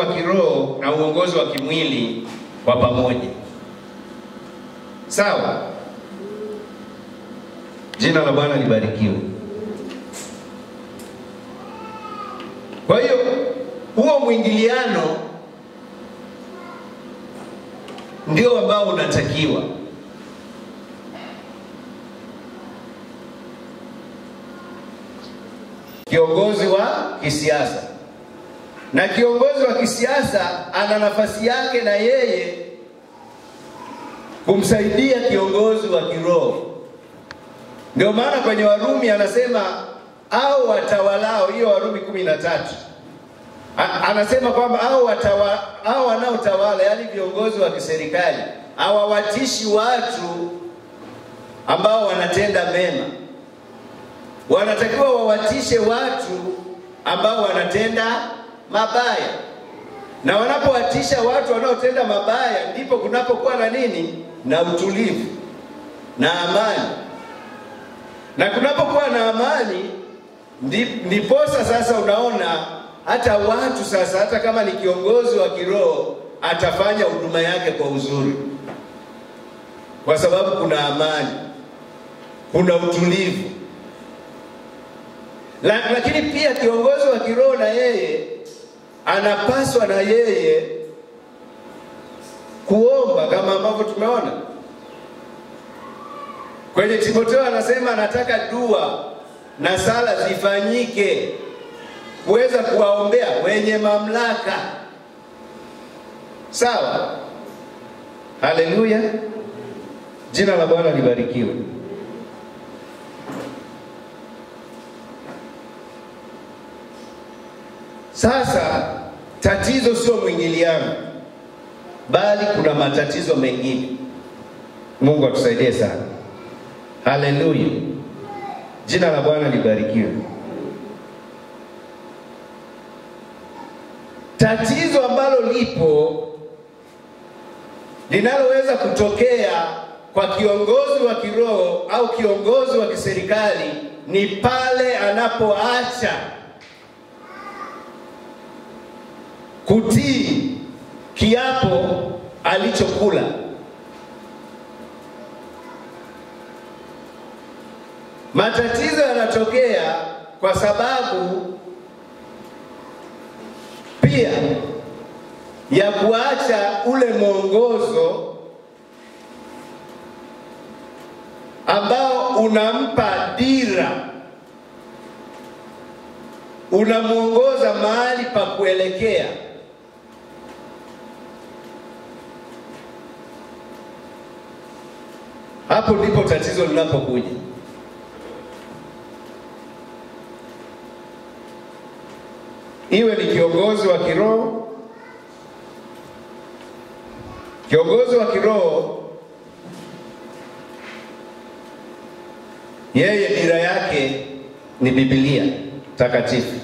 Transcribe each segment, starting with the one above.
wa kiroho na uongozi wa kimwili kwa pamoja. Sawa? Jina la Bwana libarikiwe. Kwa hiyo huo mwingiliano ndio ambao unatakiwa. Kiongozi wa kisiasa, na kiongozi wa kisiasa ana nafasi yake na yeye kumsaidia kiongozi wa kiroho. Ndio maana kwenye Warumi anasema au watawalao, hiyo Warumi 13. Anasema kwamba au wanaotawala, yani viongozi wa kiserikali, hawawatishi watu ambao wanatenda mema. Wanatakiwa wawatishe watu ambao wanatenda mabaya. Na wanapowatisha watu wanaotenda mabaya, ndipo kunapokuwa na nini? Na utulivu na amani. Na kunapokuwa na amani, ndiposa sasa unaona hata watu sasa, hata kama ni kiongozi wa kiroho, atafanya huduma yake kwa uzuri, kwa sababu kuna amani, kuna utulivu. Lakini pia kiongozi wa kiroho na yeye anapaswa na yeye kuomba, kama ambavyo tumeona kwenye Timotheo. Anasema anataka dua na sala zifanyike kuweza kuwaombea wenye mamlaka. Sawa? Haleluya. Jina la Bwana libarikiwe. Sasa tatizo sio mwingiliano, bali kuna matatizo mengine. Mungu atusaidie sana. Haleluya. Jina la Bwana libarikiwe. Tatizo ambalo lipo linaloweza kutokea kwa kiongozi wa kiroho au kiongozi wa kiserikali ni pale anapoacha kutii kiapo alichokula. Matatizo yanatokea kwa sababu pia ya kuacha ule mwongozo ambao unampa dira, unamuongoza mahali pa kuelekea. Hapo ndipo tatizo linapokuja. Iwe ni kiongozi wa kiroho. Kiongozi wa kiroho, yeye dira yake ni Biblia takatifu,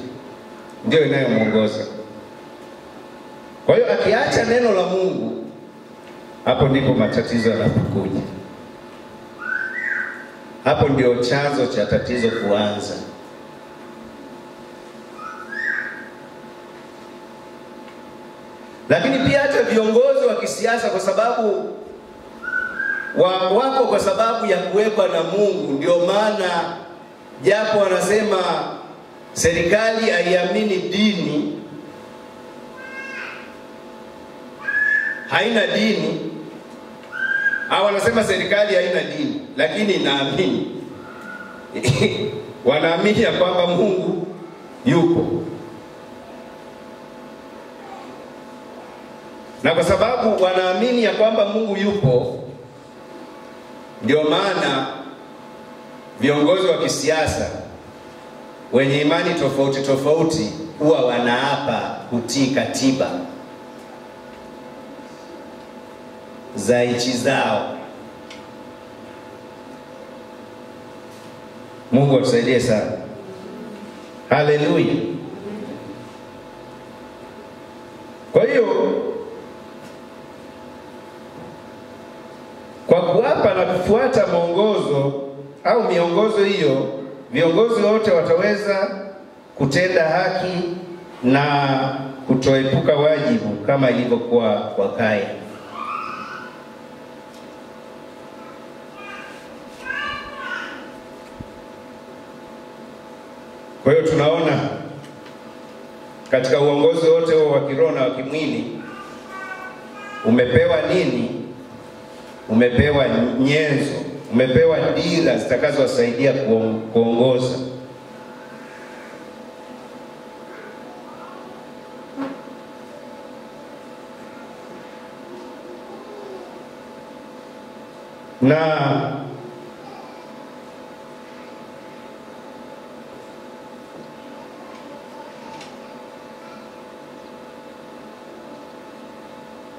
ndio inayomuongoza. Kwa hiyo akiacha neno la Mungu, hapo ndipo matatizo yanapokuja. Hapo ndio chanzo cha tatizo kuanza. Lakini pia hata viongozi wa kisiasa, kwa sababu wako kwa sababu ya kuwekwa na Mungu. Ndio maana japo wanasema serikali haiamini dini, haina dini, au wanasema serikali haina dini, lakini inaamini wanaamini ya kwamba Mungu yupo. Na kwa sababu wanaamini ya kwamba Mungu yupo, ndio maana viongozi wa kisiasa wenye imani tofauti tofauti huwa wanaapa kutii katiba za nchi zao. Mungu atusaidie sana. Haleluya. Kwa hiyo kwa kuapa na kufuata mwongozo au miongozo hiyo, viongozi wote wataweza kutenda haki na kutoepuka wajibu kama ilivyokuwa kwa Kaini. Kwa hiyo tunaona katika uongozi wote wa kiroho na wa kimwili, umepewa nini? Umepewa nyenzo, umepewa dira zitakazowasaidia kuongoza.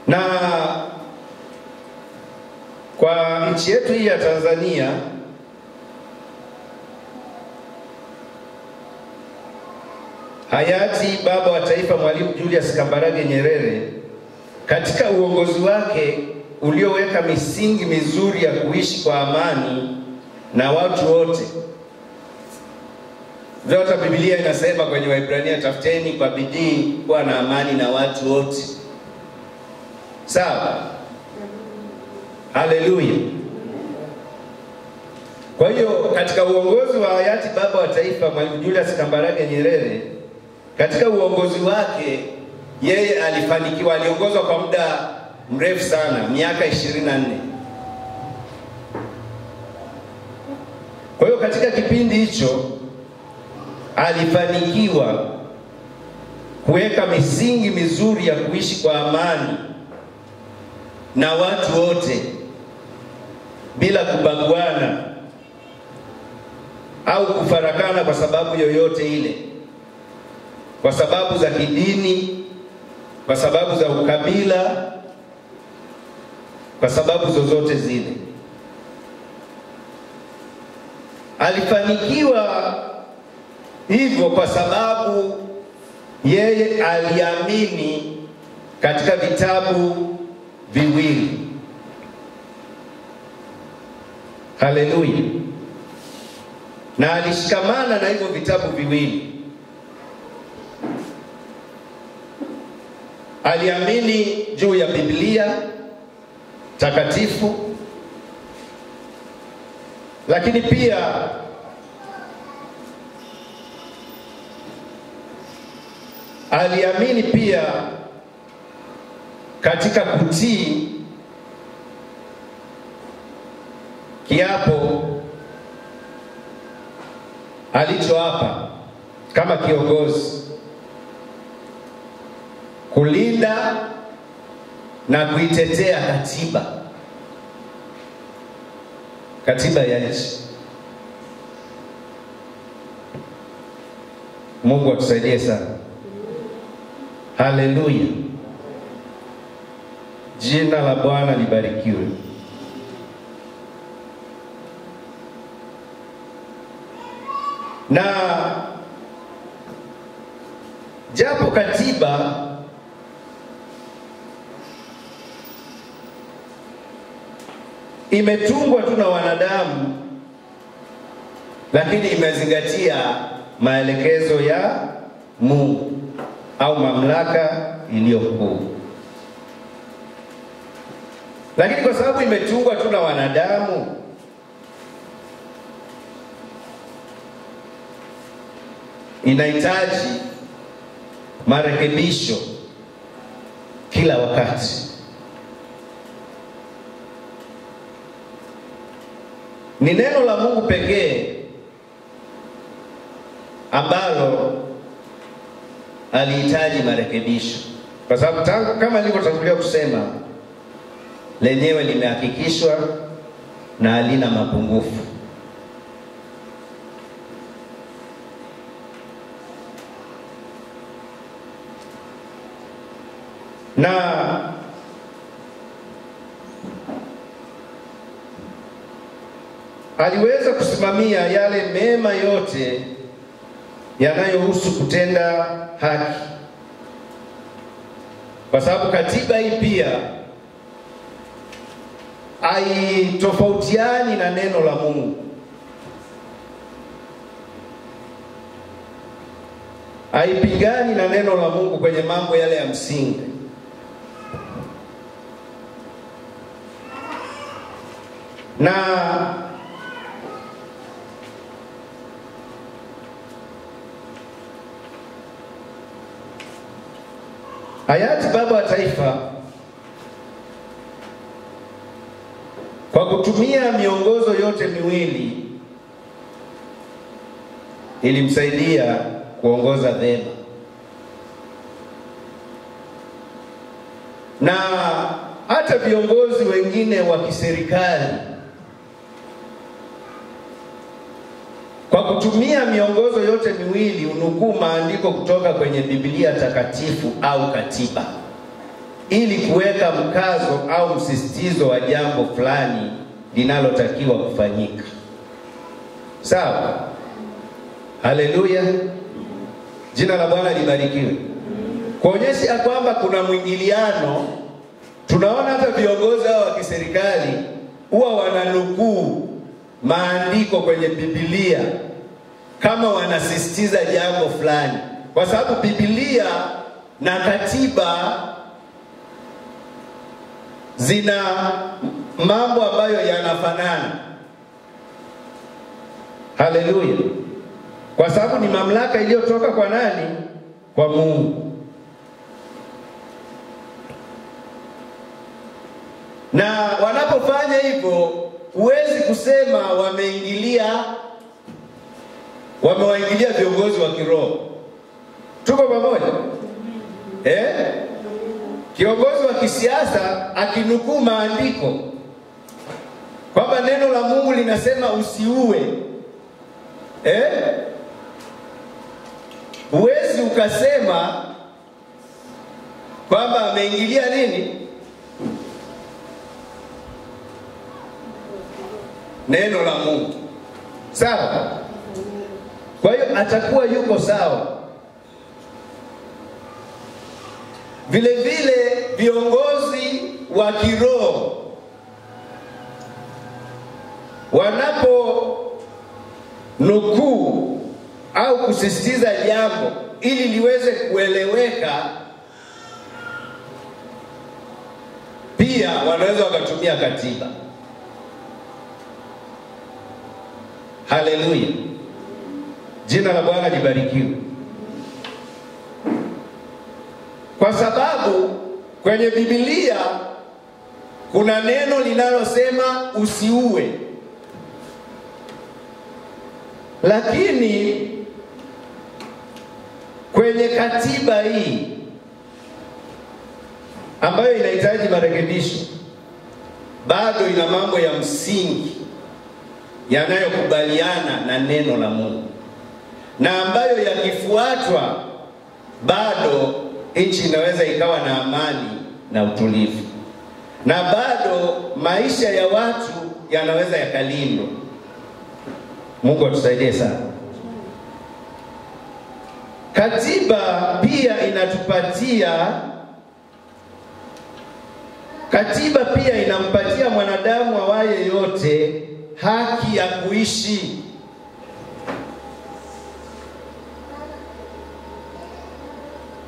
Na kwa nchi yetu hii ya Tanzania, hayati baba wa taifa Mwalimu Julius Kambarage Nyerere katika uongozi wake ulioweka misingi mizuri ya kuishi kwa amani na watu wote. Hata Biblia inasema kwenye Waebrania, tafuteni kwa bidii kuwa na amani na watu wote. Sawa? Haleluya. Kwa hiyo katika uongozi wa hayati baba wa taifa Mwalimu Julius Kambarage Nyerere, katika uongozi wake yeye alifanikiwa, aliongozwa kwa muda mrefu sana, miaka 24. Kwa hiyo katika kipindi hicho alifanikiwa kuweka misingi mizuri ya kuishi kwa amani na watu wote bila kubaguana au kufarakana kwa sababu yoyote ile, kwa sababu za kidini, kwa sababu za ukabila, kwa sababu zozote zile. Alifanikiwa hivyo kwa sababu yeye aliamini katika vitabu viwili. Haleluya. Na alishikamana na hivyo vitabu viwili. Aliamini juu ya Biblia takatifu, lakini pia aliamini pia katika kutii kiapo alichoapa kama kiongozi, kulinda na kuitetea katiba ya nchi. Mungu atusaidie sana. Haleluya. Jina la Bwana libarikiwe. Na japo katiba imetungwa tu na wanadamu, lakini imezingatia maelekezo ya Mungu au mamlaka iliyokuu. Lakini kwa sababu imetungwa tu na wanadamu, inahitaji marekebisho kila wakati. Ni neno la Mungu pekee ambalo alihitaji marekebisho, kwa sababu kama nilivyotangulia kusema, lenyewe limehakikishwa na halina mapungufu. Na aliweza kusimamia yale mema yote yanayohusu kutenda haki, kwa sababu katiba hii pia haitofautiani na neno la Mungu. haipigani na neno la Mungu kwenye mambo yale ya msingi. Na hayati baba wa taifa kwa kutumia miongozo yote miwili ilimsaidia kuongoza vyema, na hata viongozi wengine wa kiserikali kwa kutumia miongozo yote miwili unukuu maandiko kutoka kwenye Biblia takatifu au katiba ili kuweka mkazo au msisitizo wa jambo fulani linalotakiwa kufanyika. Sawa? Haleluya. Jina la Bwana libarikiwe. Kuonyesha kwamba kuna mwingiliano, tunaona hata viongozi hao wa kiserikali huwa wananukuu maandiko kwenye Biblia kama wanasisitiza jambo fulani, kwa sababu Biblia na katiba zina mambo ambayo yanafanana. Haleluya. Kwa sababu ni mamlaka iliyotoka kwa nani? Kwa Mungu. Na wanapofanya hivyo, huwezi kusema wamewaingilia viongozi wa kiroho. Tuko pamoja? Kiongozi wa kisiasa akinukuu maandiko kwamba neno la Mungu linasema usiue, huwezi ukasema kwamba ameingilia nini? Neno la Mungu. Sawa? Kwa hiyo atakuwa yuko sawa. Vile vile viongozi wa kiroho wanapo nukuu au kusisitiza jambo ili liweze kueleweka, pia wanaweza wakatumia katiba. Haleluya. Jina la Bwana libarikiwe. Kwa sababu kwenye Biblia kuna neno linalosema usiue, lakini kwenye katiba hii ambayo inahitaji marekebisho bado ina mambo ya msingi yanayokubaliana na neno la Mungu, na ambayo yakifuatwa bado nchi inaweza ikawa na amani na utulivu, na bado maisha ya watu yanaweza yakalindwa. Mungu atusaidie sana. Katiba pia inampatia mwanadamu awaye yote haki ya kuishi.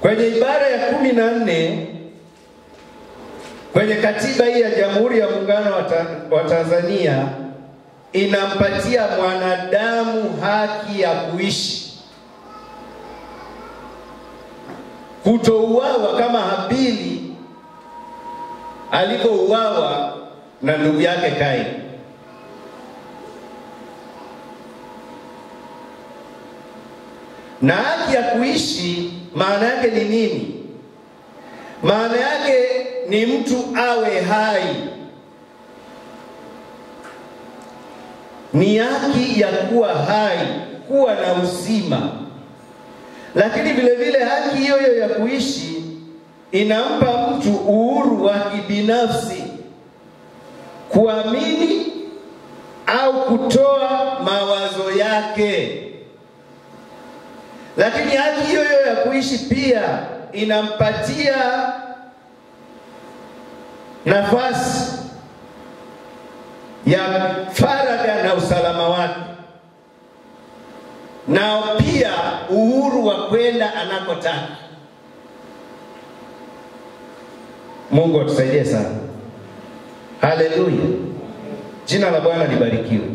Kwenye ibara ya 14 kwenye katiba hii ya Jamhuri ya Muungano wa Tanzania inampatia mwanadamu haki ya kuishi, kutouawa kama Habili alipouawa na ndugu yake Kaini. Na haki ya kuishi maana yake ni nini? Maana yake ni mtu awe hai. Ni haki ya kuwa hai, kuwa na uzima. Lakini vile vile haki hiyo ya kuishi inampa mtu uhuru wa kibinafsi kuamini au kutoa mawazo yake. Lakini haki hiyo ya kuishi pia inampatia nafasi ya faragha na usalama wake. Na pia uhuru wa kwenda anakotaka. Mungu atusaidie sana. Haleluya. Jina la Bwana libarikiwe.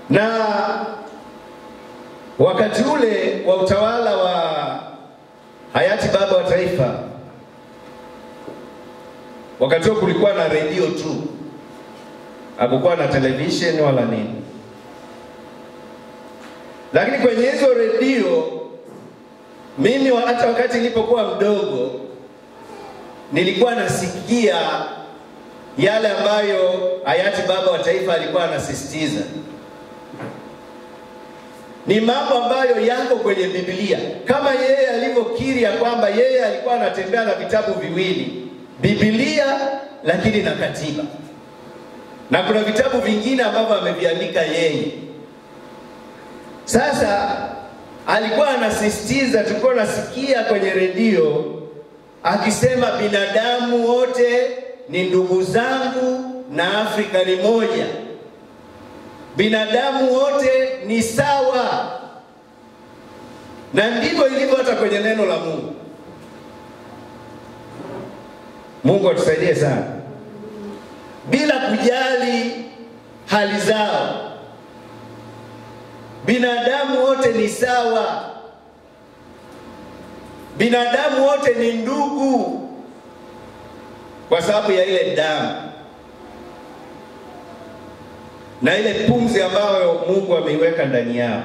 Na wakati ule wa utawala wa hayati baba wa taifa, wakati huo kulikuwa na redio tu, hakukuwa na television wala nini. Lakini kwenye hizo redio, mimi hata wakati nilipokuwa mdogo nilikuwa nasikia yale ambayo hayati baba wa taifa alikuwa anasisitiza. Ni mambo ambayo yako kwenye Biblia, kama yeye alivyokiri ya kwamba yeye alikuwa anatembea na vitabu viwili, Biblia lakini na katiba, na kuna vitabu vingine ambavyo ameviandika yeye. Sasa alikuwa anasisitiza, tulikuwa nasikia kwenye redio akisema binadamu wote ni ndugu zangu na Afrika ni moja. Binadamu wote ni sawa. Na ndivyo ilivyo hata kwenye neno la Mungu. Mungu atusaidie sana. Bila kujali hali zao, binadamu wote ni sawa. Binadamu wote ni ndugu kwa sababu ya ile damu na ile pumzi ambayo Mungu ameiweka ndani yao.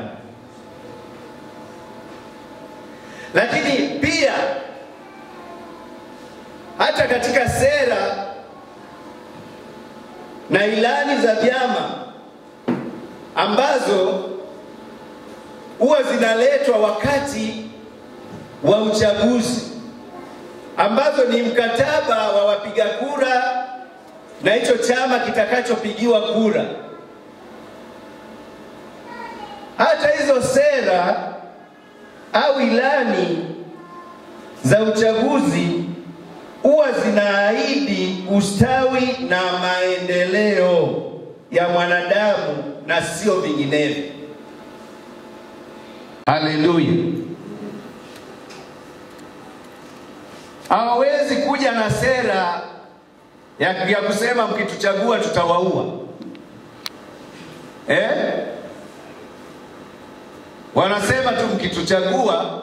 Lakini pia hata katika sera na ilani za vyama ambazo huwa zinaletwa wakati wa uchaguzi, ambazo ni mkataba wa wapiga kura na hicho chama kitakachopigiwa kura, hata hizo sera au ilani za uchaguzi huwa zinaahidi ustawi na maendeleo ya mwanadamu na sio vinginevyo. Haleluya. Hawezi kuja na sera ya kusema mkituchagua tutawaua. Wanasema tu mkituchagua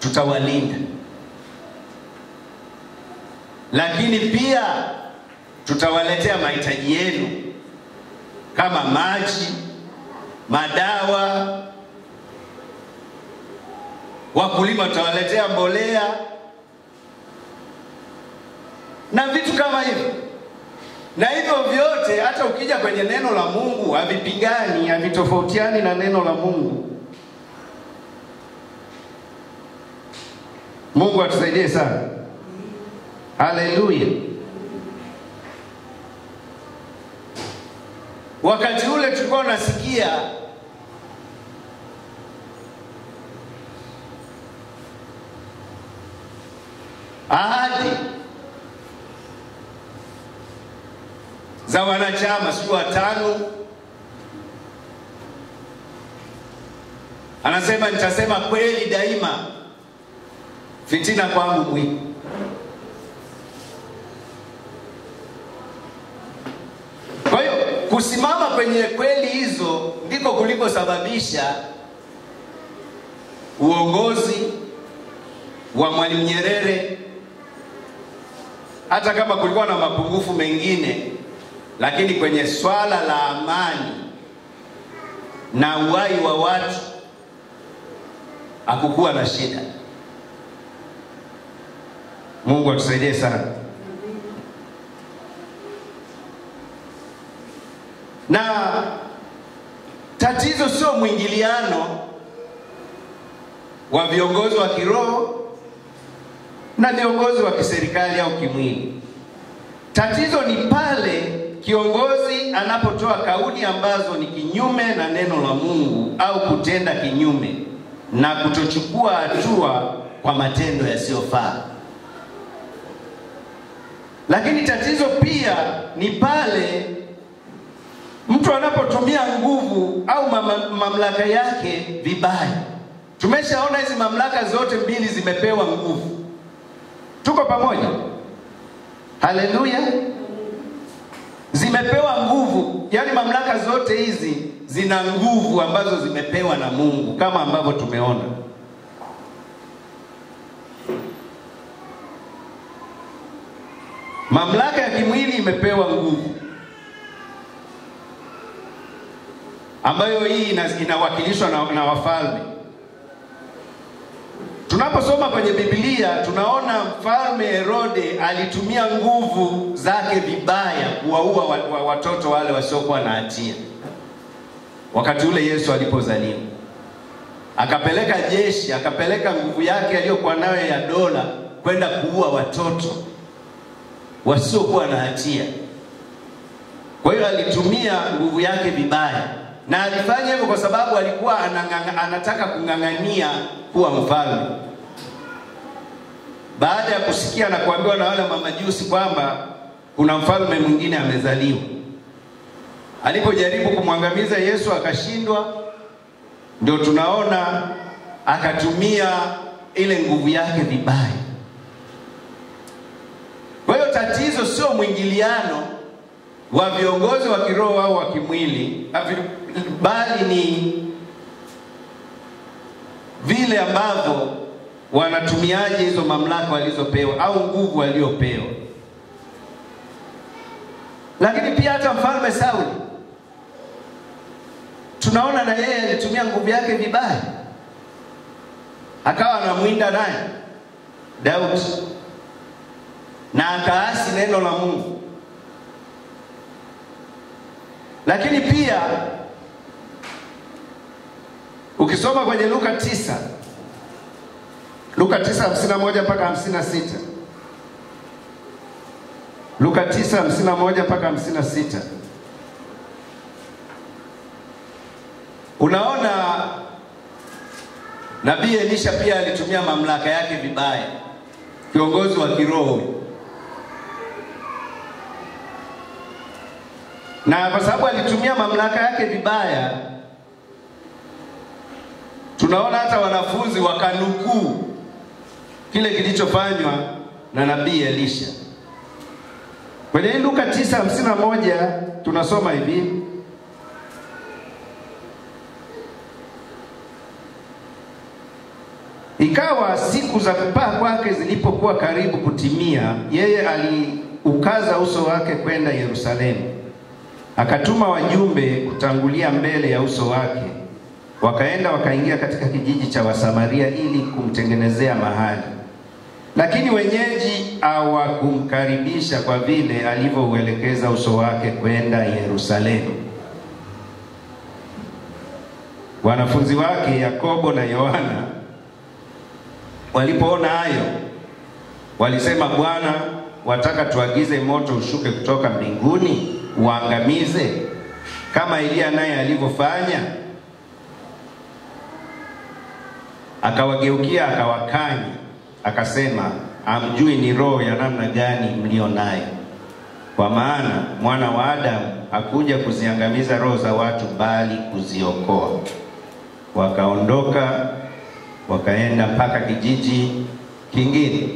tutawalinda, lakini pia tutawaletea mahitaji yenu kama maji, madawa, wakulima tutawaletea mbolea na vitu kama hivyo. Na hivyo vyote hata ukija kwenye neno la Mungu havipingani, havitofautiani na neno la Mungu. Mungu atusaidie sana. Haleluya. Wakati ule tulikuwa nasikia ahadi za wanachama siku 5. Anasema nitasema kweli daima, fitina kwangu mwingi. Kwa hiyo kusimama kwenye kweli hizo ndiko kulikosababisha uongozi wa Mwalimu Nyerere, hata kama kulikuwa na mapungufu mengine, lakini kwenye swala la amani na uhai wa watu hakukuwa na shida. Mungu atusaidie sana. Na tatizo sio mwingiliano wa viongozi wa kiroho na viongozi wa kiserikali au kimwili. Tatizo ni pale kiongozi anapotoa kauli ambazo ni kinyume na neno la Mungu au kutenda kinyume na kutochukua hatua kwa matendo yasiyofaa. Lakini tatizo pia ni pale mtu anapotumia nguvu au mamlaka yake vibaya. Tumeshaona hizi mamlaka zote mbili zimepewa nguvu. Tuko pamoja? Haleluya. Zimepewa nguvu. Yaani mamlaka zote hizi zina nguvu ambazo zimepewa na Mungu kama ambavyo tumeona. Mamlaka ya kimwili imepewa nguvu, ambayo hii inawakilishwa na wafalme. Tunaposoma kwenye Biblia tunaona mfalme Herode alitumia nguvu zake vibaya kuwaua watoto wale wasiokuwa na hatia. Wakati ule Yesu alipozaliwa, akapeleka jeshi, akapeleka nguvu yake aliyokuwa nayo ya dola kwenda kuua watoto wasiokuwa na hatia. Kwa hiyo alitumia nguvu yake vibaya, na alifanya hivyo kwa sababu alikuwa anataka kung'ang'ania kuwa mfalme. Baada ya kusikia na kuambiwa na wale mamajusi kwamba kuna mfalme mwingine amezaliwa, alipojaribu kumwangamiza Yesu akashindwa, ndio tunaona akatumia ile nguvu yake vibaya. Kwa hiyo tatizo sio mwingiliano wa viongozi wa kiroho au wa kimwili, bali ni vile ambavyo wanatumiaje hizo mamlaka walizopewa au nguvu waliopewa. Lakini pia hata mfalme Sauli tunaona na yeye alitumia nguvu yake vibaya, akawa anamwinda naye Daudi na akaasi neno la Mungu. Lakini pia ukisoma kwenye Luka 9:51 mpaka 56, Luka 9:51 mpaka 56, unaona Nabii Elisha pia alitumia mamlaka yake vibaya, kiongozi wa kiroho. Na kwa sababu alitumia mamlaka yake vibaya, tunaona hata wanafunzi wakanukuu kile kilichofanywa na Nabii Elisha. Kwenye Luka 9:51 tunasoma hivi: ikawa siku za kupaa kwake zilipokuwa karibu kutimia, yeye aliukaza uso wake kwenda Yerusalemu. Akatuma wajumbe kutangulia mbele ya uso wake. Wakaenda wakaingia katika kijiji cha Wasamaria ili kumtengenezea mahali. Lakini wenyeji hawakumkaribisha kwa vile alivyouelekeza uso wake kwenda Yerusalemu. Wanafunzi wake Yakobo na Yohana walipoona hayo, walisema, Bwana, wataka tuagize moto ushuke kutoka mbinguni uangamize kama Elia naye alivyofanya? Akawageukia akawakanya, akasema, hamjui ni roho ya namna gani mlio nayo. Kwa maana Mwana wa Adamu hakuja kuziangamiza roho za watu, bali kuziokoa. Wakaondoka wakaenda mpaka kijiji kingine.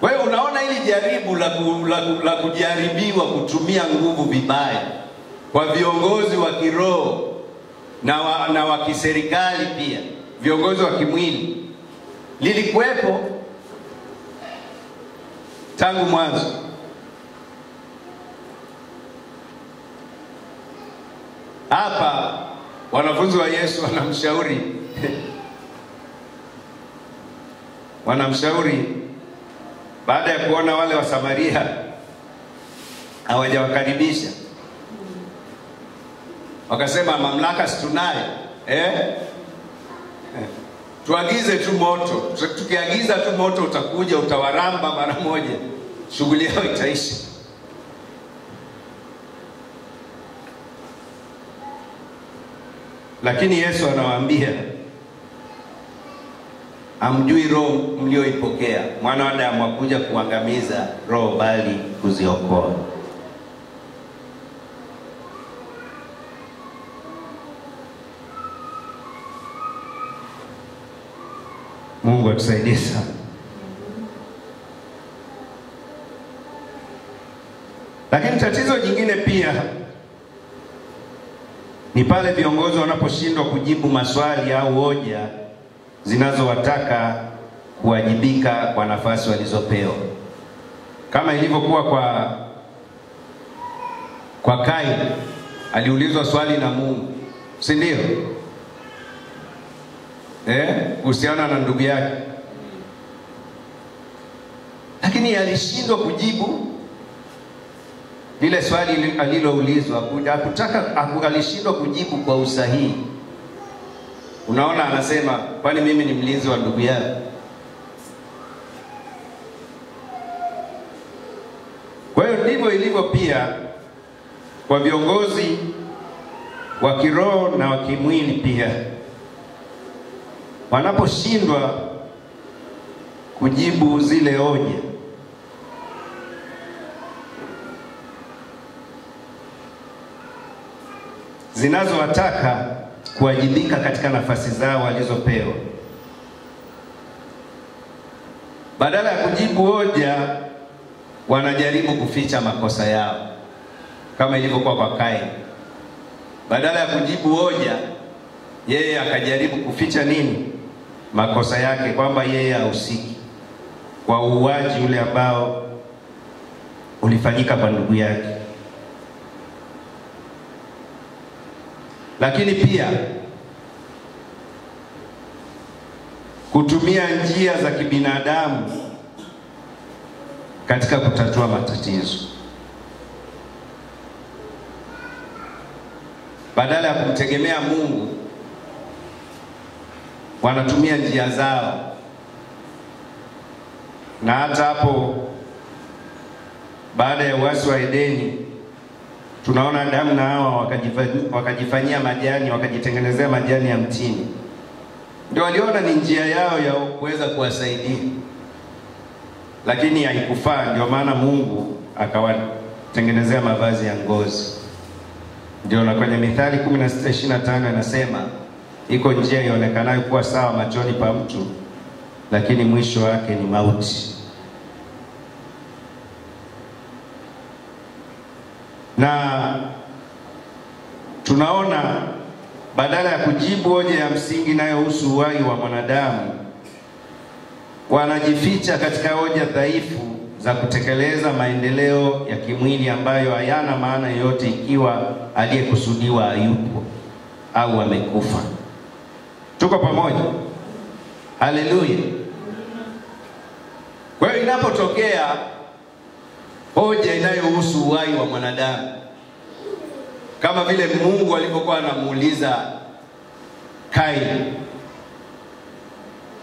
Kwa hiyo unaona hili jaribu la kujaribiwa kutumia nguvu vibaya kwa viongozi wa kiroho na wa kiserikali, pia viongozi wa kimwili, lilikuwepo tangu mwanzo. Hapa wanafunzi wa Yesu wanamshauri baada ya kuona wale wa Samaria hawajawakaribisha. Wakasema, mamlaka situnayo, tuagize tu moto. Tukiagiza tu moto utakuja, utawaramba mara moja, shughuli yao itaisha. Lakini Yesu anawaambia, hamjui roho mlioipokea. Mwana wa Adamu hakuja kuangamiza roho, bali kuziokoa. Mungu atusaidie sana. Lakini tatizo jingine pia ni pale viongozi wanaposhindwa kujibu maswali au hoja zinazowataka kuwajibika kwa nafasi walizopewa. Kama ilivyokuwa kwa Kaini, aliulizwa swali na Mungu, si ndio? Kuhusiana na ndugu yake. Lakini alishindwa kujibu lile swali aliloulizwa, alishindwa kujibu kwa usahihi. Unaona, anasema, kwani mimi ni mlinzi wa ndugu yako? Kwa hiyo ndivyo ilivyo pia kwa viongozi wa kiroho na wa kimwili pia. Wanaposhindwa kujibu zile hoja, zinazowataka kuwajibika katika nafasi zao walizopewa, badala ya kujibu hoja wanajaribu kuficha makosa yao, kama ilivyokuwa kwa Kaini. Badala ya kujibu hoja, yeye akajaribu kuficha nini? Makosa yake, kwamba yeye hahusiki kwa uuaji ule ambao ulifanyika kwa ndugu yake. Lakini pia kutumia njia za kibinadamu katika kutatua matatizo, badala ya kumtegemea Mungu wanatumia njia zao. Na hata hapo baada ya uasi wa Edeni, tunaona Adamu na Hawa wakajifanyia majani, wakajitengenezea majani ya mtini. Ndio waliona ni njia yao ya kuweza kuwasaidia, lakini haikufaa. Ndio maana Mungu akawatengenezea mavazi ya ngozi. Ndio na kwenye Mithali 16:25 anasema, iko njia ionekanayo kuwa sawa machoni pa mtu, lakini mwisho wake ni mauti. Na tunaona badala ya kujibu hoja ya msingi inayohusu uhai wa mwanadamu, wanajificha katika hoja dhaifu za kutekeleza maendeleo ya kimwili ambayo hayana maana yoyote ikiwa aliyekusudiwa hayupo au amekufa. Tuko pamoja? Haleluya. Kwa hiyo inapotokea hoja inayohusu uhai wa mwanadamu, kama vile Mungu alivyokuwa anamuuliza Kaini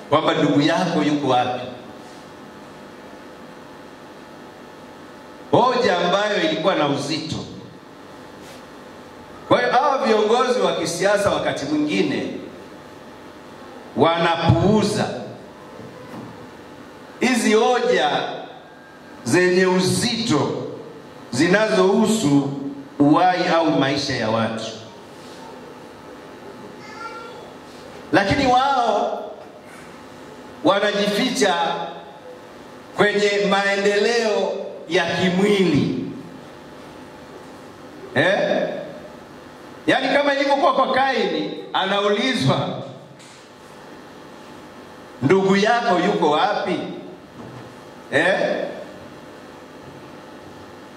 kwamba ndugu yako yuko wapi, hoja ambayo ilikuwa na uzito. Kwa hiyo hawa viongozi wa kisiasa wakati mwingine wanapuuza hizi hoja zenye uzito zinazohusu uhai au maisha ya watu, lakini wao wanajificha kwenye maendeleo ya kimwili. Yaani kama ilivyokuwa kwa Kaini, anaulizwa ndugu yako yuko wapi?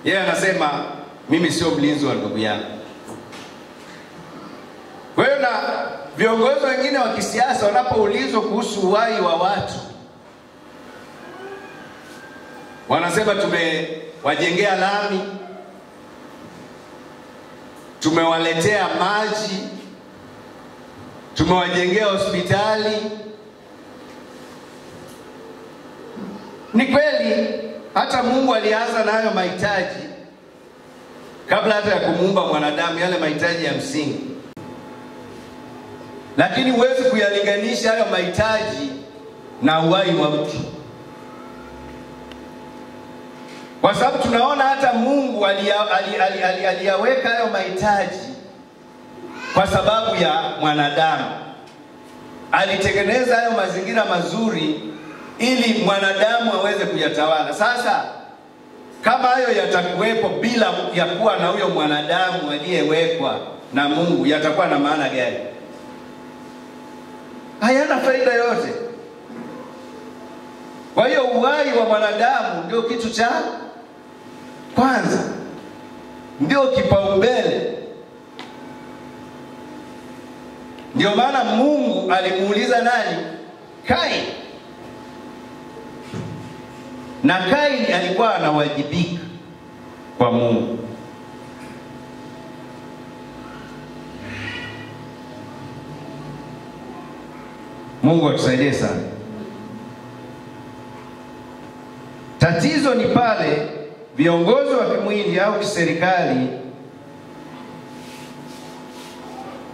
Yeye anasema mimi sio mlinzi wa ndugu yangu. Kwa hiyo na viongozi wengine wa kisiasa wanapoulizwa kuhusu uhai wa watu, wanasema tumewajengea lami, tumewaletea maji, tumewajengea hospitali. Ni kweli hata Mungu alianza na hayo mahitaji kabla hata ya kumuumba mwanadamu, yale mahitaji ya msingi. Lakini huwezi kuyalinganisha hayo mahitaji na uhai wa mtu, kwa sababu tunaona hata Mungu aliyaweka hayo mahitaji kwa sababu ya mwanadamu. alitengeneza hayo mazingira mazuri ili mwanadamu aweze kuyatawala. Sasa kama hayo yatakuwepo bila ya kuwa na huyo mwanadamu aliyewekwa na Mungu, yatakuwa na maana gani? Hayana faida yote. Kwa hiyo uhai wa mwanadamu ndio kitu cha kwanza, ndio kipaumbele. Ndio maana Mungu alimuuliza nani? Kaini. Na Kaini alikuwa anawajibika kwa Mungu. Mungu atusaidie sana. Tatizo ni pale viongozi wa kimwili au kiserikali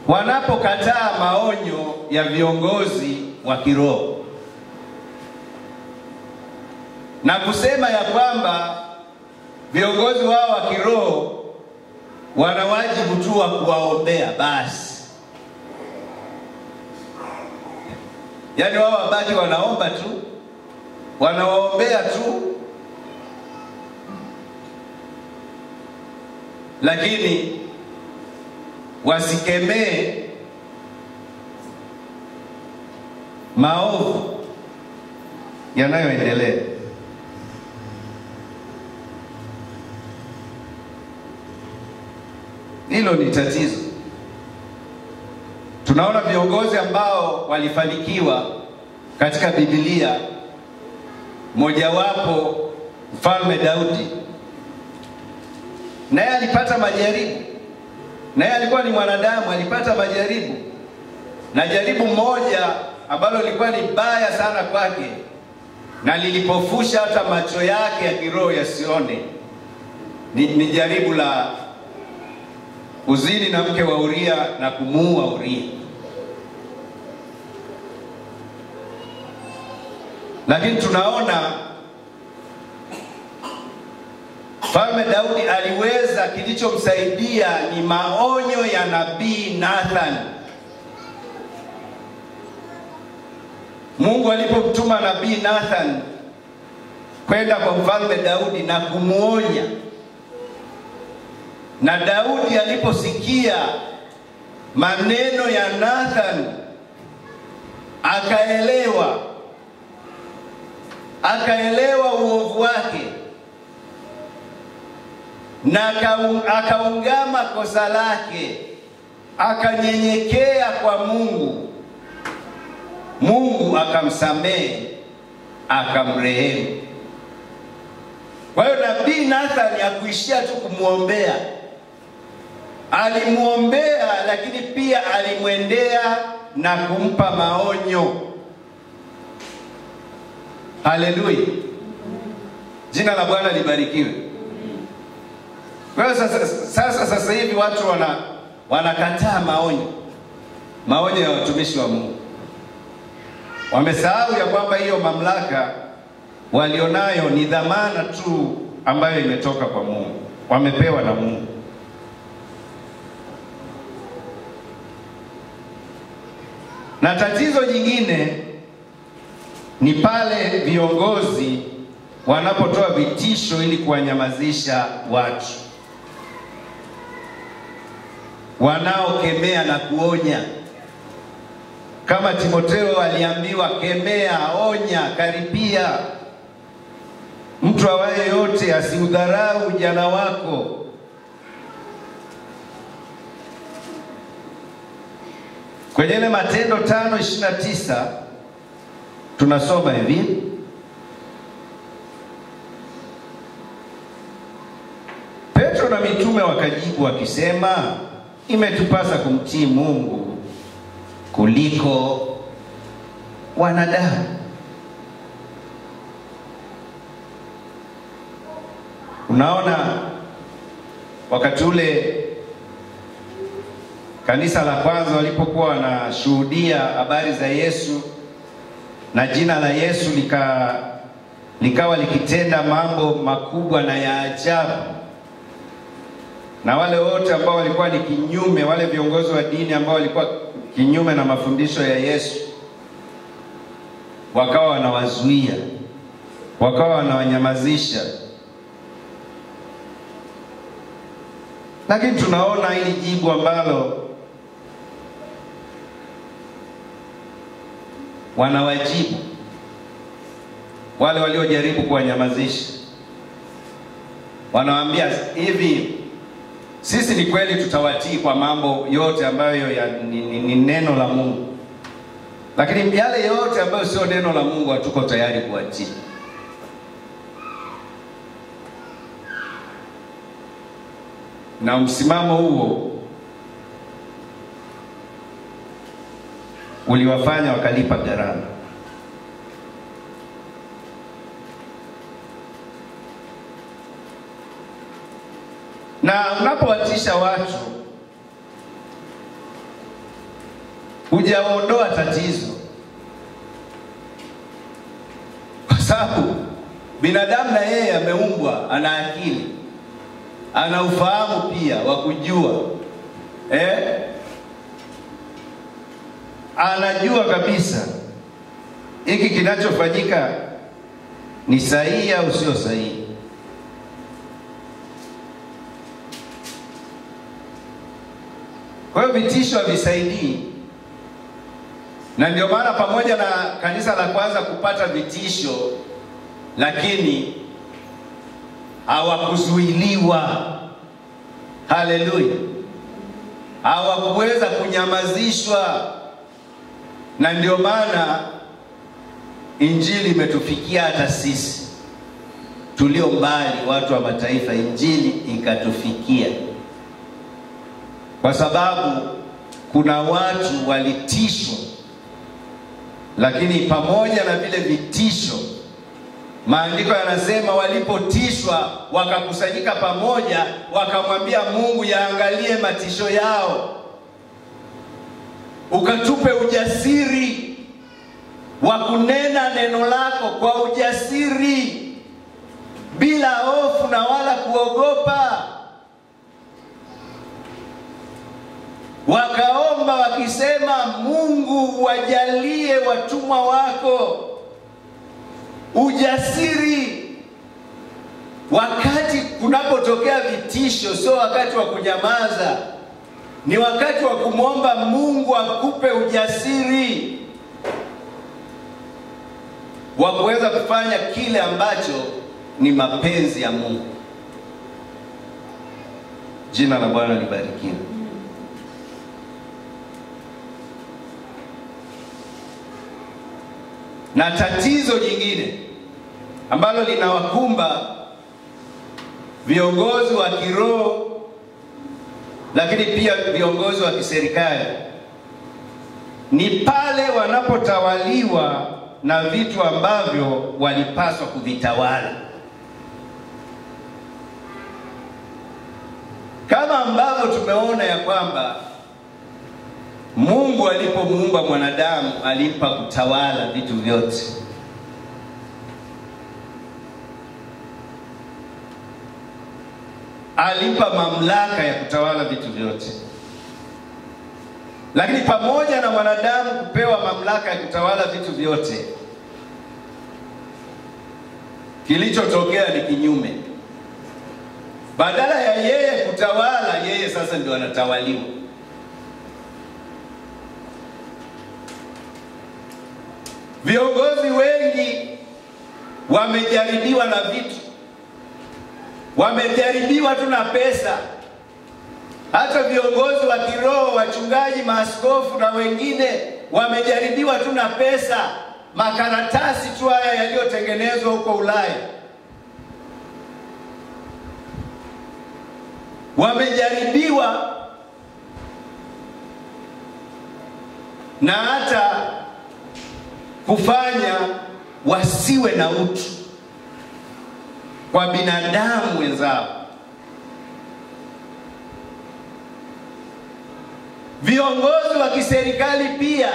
wanapokataa maonyo ya viongozi wa kiroho na kusema ya kwamba viongozi wao wa kiroho wana wajibu tu wa kuwaombea basi. Yaani wao wabaki wanaomba tu, wanawaombea tu, lakini wasikemee maovu yanayoendelea. Hilo ni tatizo. Tunaona viongozi ambao walifanikiwa katika Biblia, mojawapo Mfalme Daudi. Naye alipata majaribu. Naye alikuwa ni mwanadamu, alipata majaribu. Na jaribu moja ambalo lilikuwa ni baya sana kwake na lilipofusha hata macho yake ya kiroho yasione, ni jaribu la uzini na mke wa Uria na kumuua Uria. Lakini tunaona Mfalme Daudi aliweza, kilichomsaidia ni maonyo ya nabii Nathan. Mungu alipomtuma nabii Nathan kwenda kwa Mfalme Daudi na kumuonya, na Daudi aliposikia maneno ya Nathan akaelewa uovu wake na akaungama kosa lake, akanyenyekea kwa Mungu. Mungu akamsamehe, akamrehemu. Kwa hiyo nabii Nathan hakuishia tu kumuombea, alimuombea, lakini pia alimwendea na kumpa maonyo. Haleluya, jina la Bwana libarikiwe. Kwa hiyo sasa hivi watu wanakataa maonyo ya watumishi wa Mungu. Wamesahau ya kwamba hiyo mamlaka walionayo ni dhamana tu ambayo imetoka kwa Mungu, wamepewa na Mungu. Na tatizo jingine ni pale viongozi wanapotoa vitisho ili kuwanyamazisha watu wanaokemea na kuonya. Kama Timotheo aliambiwa, kemea, onya, karipia. Mtu awaye yote asiudharau ujana wako. Kwenye ile Matendo 5:29 tunasoma hivi: Petro na mitume wakajibu wakisema, imetupasa kumtii Mungu kuliko wanadamu. Unaona, wakati ule kanisa la kwanza walipokuwa wanashuhudia habari za Yesu na jina la Yesu likawa likitenda mambo makubwa na ya ajabu, na wale wote ambao walikuwa ni kinyume, wale viongozi wa dini ambao walikuwa kinyume na mafundisho ya Yesu, wakawa wanawazuia, wakawa wanawanyamazisha. Lakini tunaona hili jibu ambalo wanawajibu wale waliojaribu kuwanyamazisha. Wanawaambia hivi, sisi ni kweli tutawatii kwa mambo yote ambayo ni neno la Mungu, lakini yale yote ambayo sio neno la Mungu hatuko tayari kuwatii. Na msimamo huo uliwafanya wakalipa gharama. Na unapowatisha watu, hujaondoa tatizo, kwa sababu binadamu na yeye ameumbwa, ana akili, ana ufahamu pia wa kujua, anajua kabisa hiki kinachofanyika ni sahihi au sio sahihi. Kwa hiyo vitisho havisaidii. Na ndio maana pamoja na kanisa la kwanza kupata vitisho, lakini hawakuzuiliwa. Haleluya. Hawakuweza kunyamazishwa. Na ndio maana injili imetufikia hata sisi tulio mbali, watu wa mataifa, injili ikatufikia. Kwa sababu kuna watu walitishwa, lakini pamoja na vile vitisho, maandiko yanasema walipotishwa wakakusanyika pamoja, wakamwambia Mungu yaangalie matisho yao, ukatupe ujasiri wa kunena neno lako kwa ujasiri, bila hofu na wala kuogopa. Wakaomba wakisema, Mungu wajalie watumwa wako ujasiri. Wakati kunapotokea vitisho, sio wakati wa kunyamaza, ni wakati wa kumwomba Mungu akupe ujasiri wa kuweza kufanya kile ambacho ni mapenzi ya Mungu. Jina la Bwana libarikiwe. Na tatizo jingine ambalo linawakumba viongozi wa kiroho, lakini pia viongozi wa kiserikali, ni pale wanapotawaliwa na vitu ambavyo walipaswa kuvitawala. Kama ambavyo tumeona ya kwamba Mungu alipomuumba mwanadamu alimpa kutawala vitu vyote. Alimpa mamlaka ya kutawala vitu vyote. Lakini pamoja na mwanadamu kupewa mamlaka ya kutawala vitu vyote, kilichotokea ni kinyume. Badala ya yeye kutawala, yeye sasa ndio anatawaliwa. Viongozi wengi wamejaribiwa na vitu, wamejaribiwa tu na pesa. Hata viongozi wa kiroho, wachungaji, maaskofu na wengine wamejaribiwa tu na pesa. Makaratasi tu haya yaliyotengenezwa huko Ulaya. Wamejaribiwa na hata kufanya wasiwe na utu kwa binadamu wenzao. Viongozi wa kiserikali pia,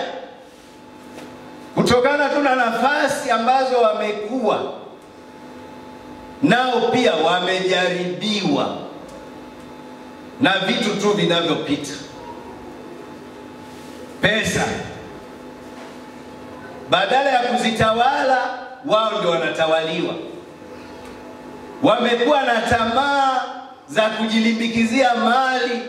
kutokana tu na nafasi ambazo wamekuwa nao, pia wamejaribiwa na vitu tu vinavyopita. Pesa. badala ya kuzitawala, wao ndio wanatawaliwa. Wamekuwa na tamaa za kujilimbikizia mali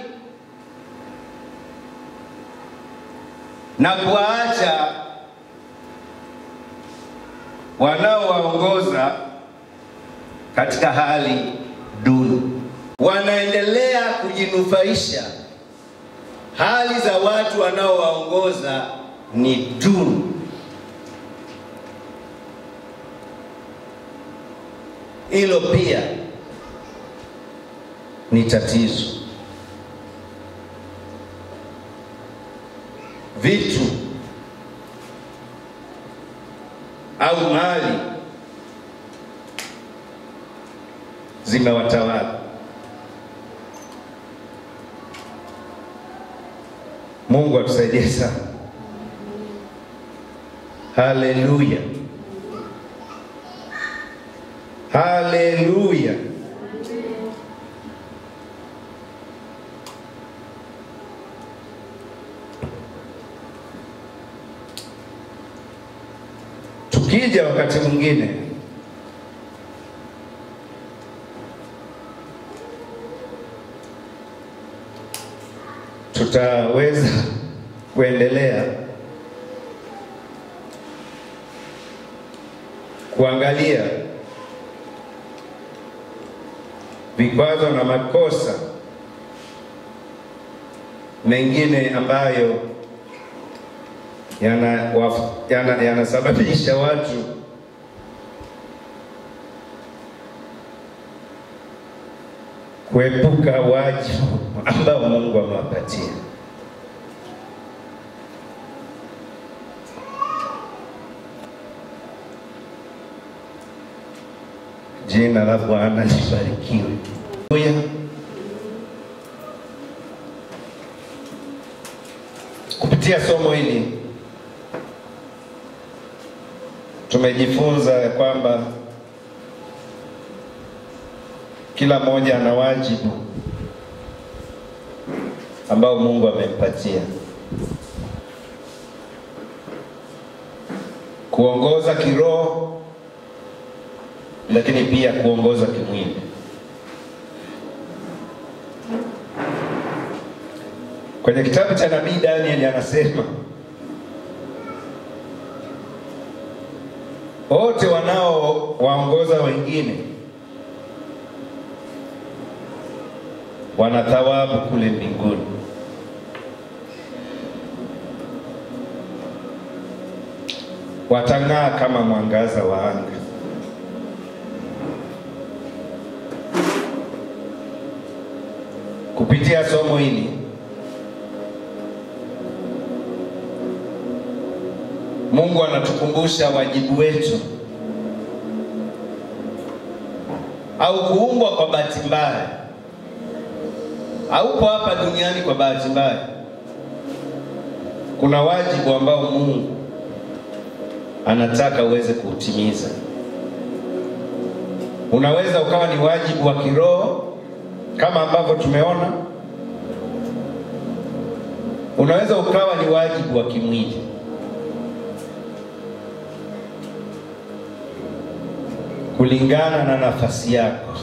na kuacha wanaowaongoza katika hali duni. Wanaendelea kujinufaisha. Hali za watu wanaowaongoza ni duni. Hilo pia ni tatizo. Vitu au mali zimewatawala. Mungu atusaidie sana. Haleluya. Haleluya. Tukija wakati mwingine tutaweza kuendelea kuangalia vikwazo na makosa mengine ambayo yanasababisha watu kuepuka wajibu ambao Mungu amewapatia. Jina la Bwana libarikiwe. Kupitia somo hili tumejifunza kwamba kila mmoja ana wajibu ambao Mungu amempatia. Kuongoza kiroho, lakini pia kuongoza kimwili. Kwenye kitabu cha nabii Daniel anasema wote wanaowaongoza wengine wana thawabu kule mbinguni. Watang'aa kama mwangaza wa anga. Kupitia somo hili Mungu anatukumbusha wajibu wetu. Au kuumbwa kwa bahati mbaya. Haupo hapa duniani kwa bahati mbaya. Kuna wajibu ambao Mungu anataka uweze kuutimiza. Unaweza ukawa ni wajibu wa kiroho kama ambavyo tumeona. Unaweza ukawa ni wajibu wa kimwili. Kulingana na nafasi yako.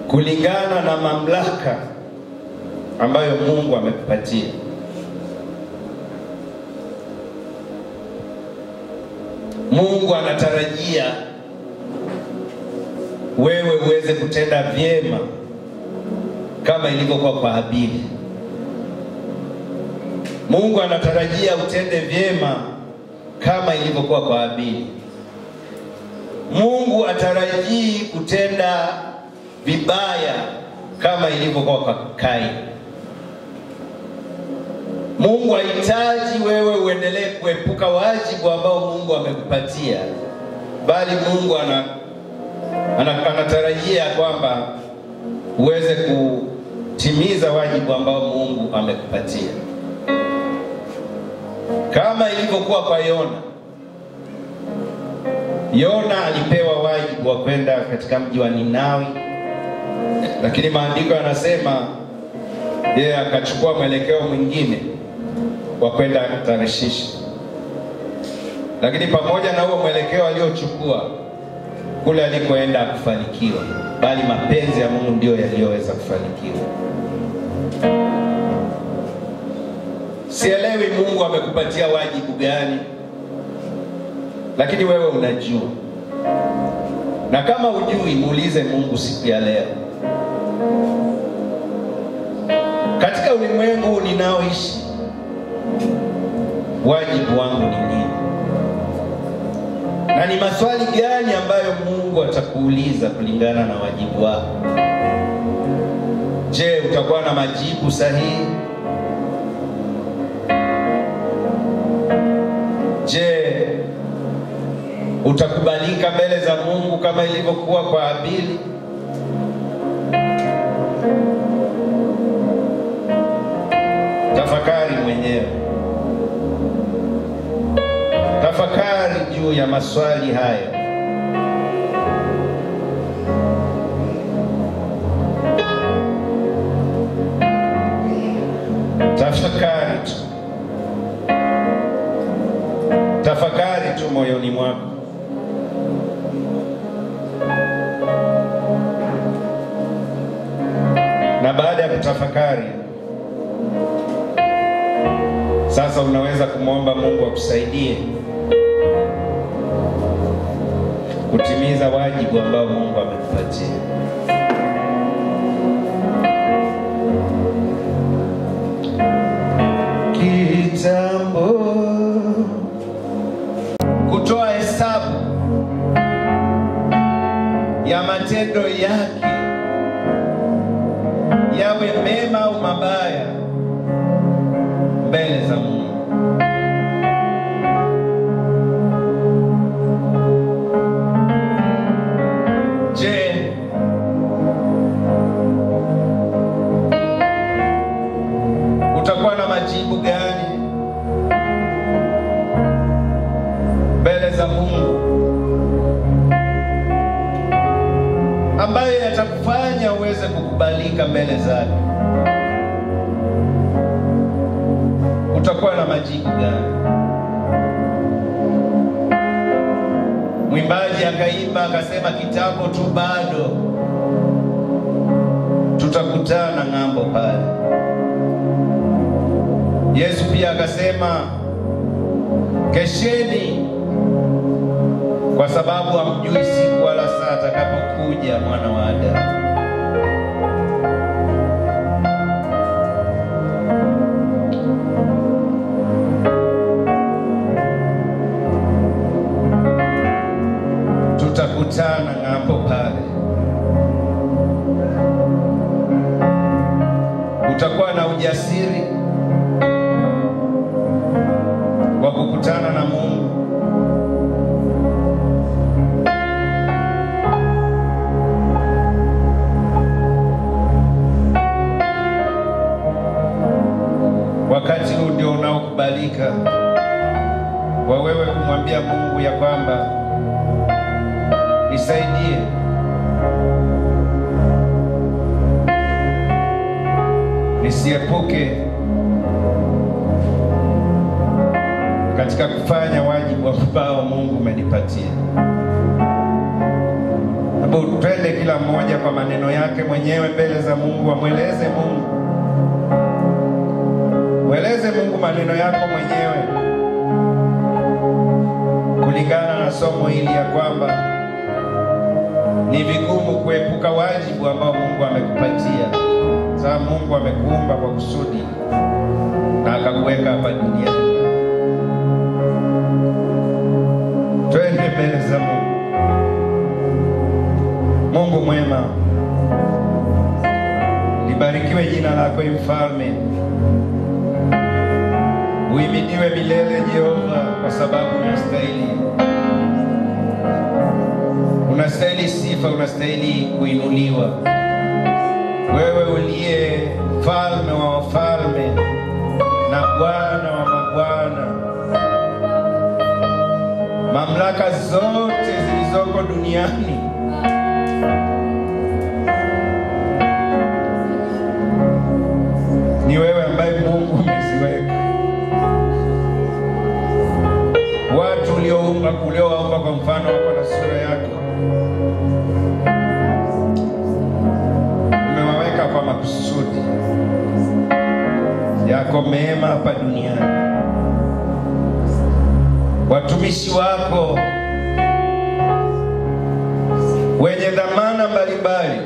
Kulingana na mamlaka ambayo Mungu amekupatia. Mungu anatarajia wewe uweze kutenda vyema kama ilivyokuwa kwa Habili. Mungu anatarajia utende vyema kama ilivyokuwa kwa Habili. Mungu atarajii kutenda vibaya kama ilivyokuwa kwa Kaini. Mungu hahitaji wewe uendelee kuepuka wajibu ambao Mungu amekupatia, bali Mungu anatarajia kwamba uweze kutimiza wajibu ambao Mungu amekupatia. Kama ilivyokuwa kwa Yona. Yona alipewa wajibu wa kwenda katika mji wa Ninawi, lakini maandiko yanasema yeye akachukua mwelekeo mwingine wa kwenda Tarshishi. Lakini pamoja na huo mwelekeo aliochukua, kule alikoenda kufanikiwa, bali mapenzi ya Mungu ndio yaliyoweza kufanikiwa. Sielewi Mungu amekupatia wajibu gani, lakini wewe unajua. Na kama hujui, muulize Mungu siku ya leo. Katika ulimwengu ninaoishi, wajibu wangu ni nini? Na ni maswali gani ambayo Mungu atakuuliza kulingana na wajibu wako? Je, utakuwa na majibu sahihi? Je, utakubalika mbele za Mungu kama ilivyokuwa kwa Habili? Tafakari mwenyewe. Tafakari juu ya maswali haya. Tafakari tu. Tafakari tu moyoni mwako. Na baada ya kutafakari, sasa unaweza kumwomba Mungu akusaidie kutimiza wajibu ambao Mungu amekupatia. Kitambo kutoa hesabu ya matendo yake, yawe mema au mabaya, mbele za Mungu. Je, utakuwa na majibu gani mbele za Mungu ambayo yatakufanya uweze kukubalika mbele zake? Utakuwa na majibu gani? Mwimbaji akaimba akasema, kitambo tu bado tutakutana ng'ambo pale. Yesu pia akasema, kesheni kwa sababu hamjui siku wala saa atakapokuja Mwana wa Adamu. Tutakutana ng'ambo pale. Utakuwa na ujasiri wa kukutana na Mungu. Wakati huu ndio unaokubalika wa wewe kumwambia Mungu ya kwamba, nisaidie nisiepuke katika kufanya wajibu ambao Mungu umenipatia. Hapo twende kila mmoja kwa maneno yake mwenyewe mbele za Mungu. Amweleze Mungu, mweleze Mungu maneno yako mwenyewe kulingana na somo hili, ya kwamba ni vigumu kuepuka wajibu ambao Mungu amekupatia. Sababu Mungu amekuumba kwa kusudi na akakuweka hapa duniani. Twende mbele za Mungu. Mungu mwema, libarikiwe jina lako Mfalme. Uhimidiwe milele Jehova, kwa sababu unastahili. Unastahili sifa, unastahili kuinuliwa. Wewe uliye mfalme wa wafalme na Bwana wa mabwana. Mamlaka zote zilizoko duniani ni wewe ambaye Mungu umeziweka. uliowaumba kwa mfano wako na sura yako. Umewaweka kwa makusudi yako mema hapa duniani. Watumishi wako wenye dhamana mbalimbali,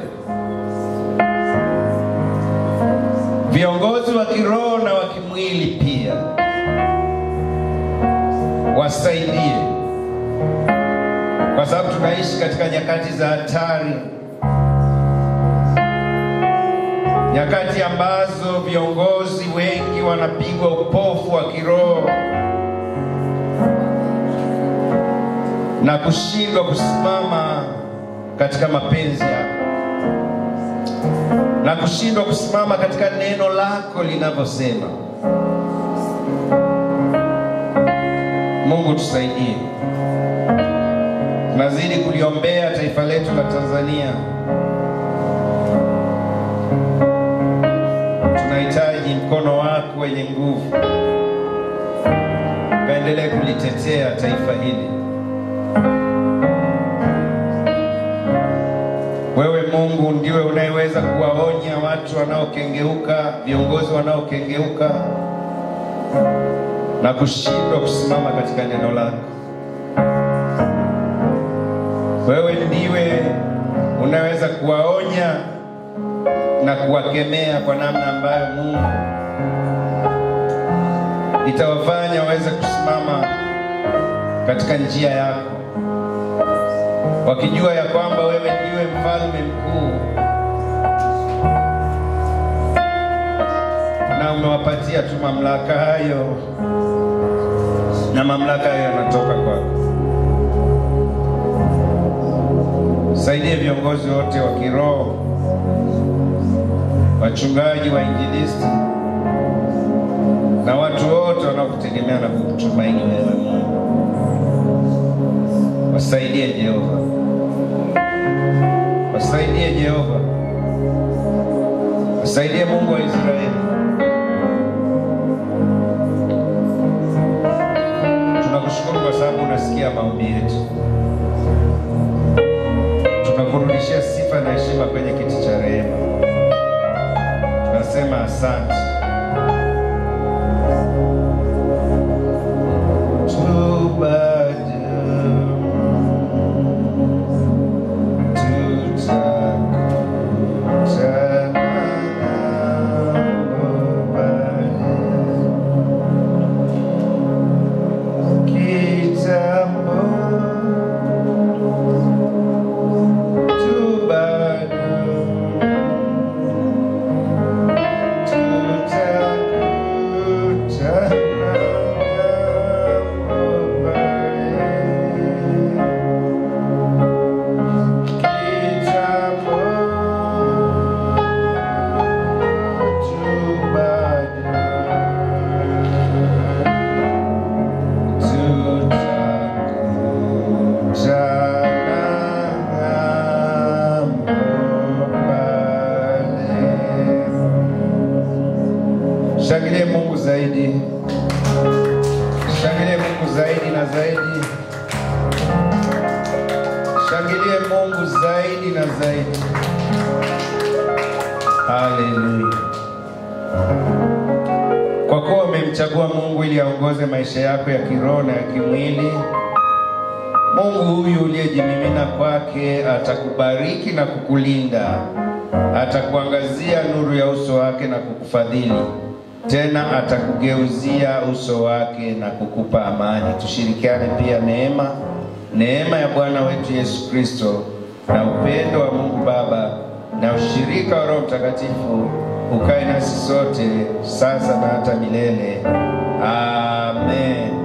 viongozi wa kiroho na wa kimwili pia, wasaidie, kwa sababu tunaishi katika nyakati za hatari, nyakati ambazo viongozi wengi wanapigwa upofu wa kiroho na kushindwa kusimama katika mapenzi yako, na kushindwa kusimama katika neno lako linavyosema. Mungu tusaidie. Tunazidi kuliombea taifa letu la Tanzania. Tunahitaji mkono wako wenye nguvu, kaendelee kulitetea taifa hili. Wewe Mungu ndiwe unayeweza kuwaonya watu wanaokengeuka, viongozi wanaokengeuka na kushindwa kusimama katika neno lako. Wewe ndiwe unaweza kuwaonya na kuwakemea kwa namna ambayo Mungu itawafanya waweze kusimama katika njia yako, wakijua ya kwamba wewe ndiwe mfalme mkuu na umewapatia tu mamlaka hayo, na mamlaka hayo yanatoka kwako. Saidie viongozi wote wa kiroho, wachungaji, wainjilisti na watu wote wanaokutegemea na kukutumaini wewe Mungu. Wasaidie Jehova, wasaidie Jehova, wasaidie Mungu wa Israeli. Tunakushukuru kwa sababu unasikia maombi yetu. Tunakurudishia sifa na heshima kwenye kiti cha rehema. Tunasema asante. Shangilie Mungu zaidi. Shangilie Mungu zaidi na zaidi. Shangilie Mungu zaidi na zaidi. Haleluya. Kwa kuwa umemchagua Mungu ili aongoze maisha yako ya kiroho na ya kimwili, Mungu huyu uliyejimimina kwake atakubariki na kukulinda. Atakuangazia nuru ya uso wake na kukufadhili. Tena atakugeuzia uso wake na kukupa amani. Tushirikiane pia neema ya Bwana wetu Yesu Kristo na upendo wa Mungu Baba na ushirika wa Roho Mtakatifu ukae nasi sote sasa na hata milele. Amen.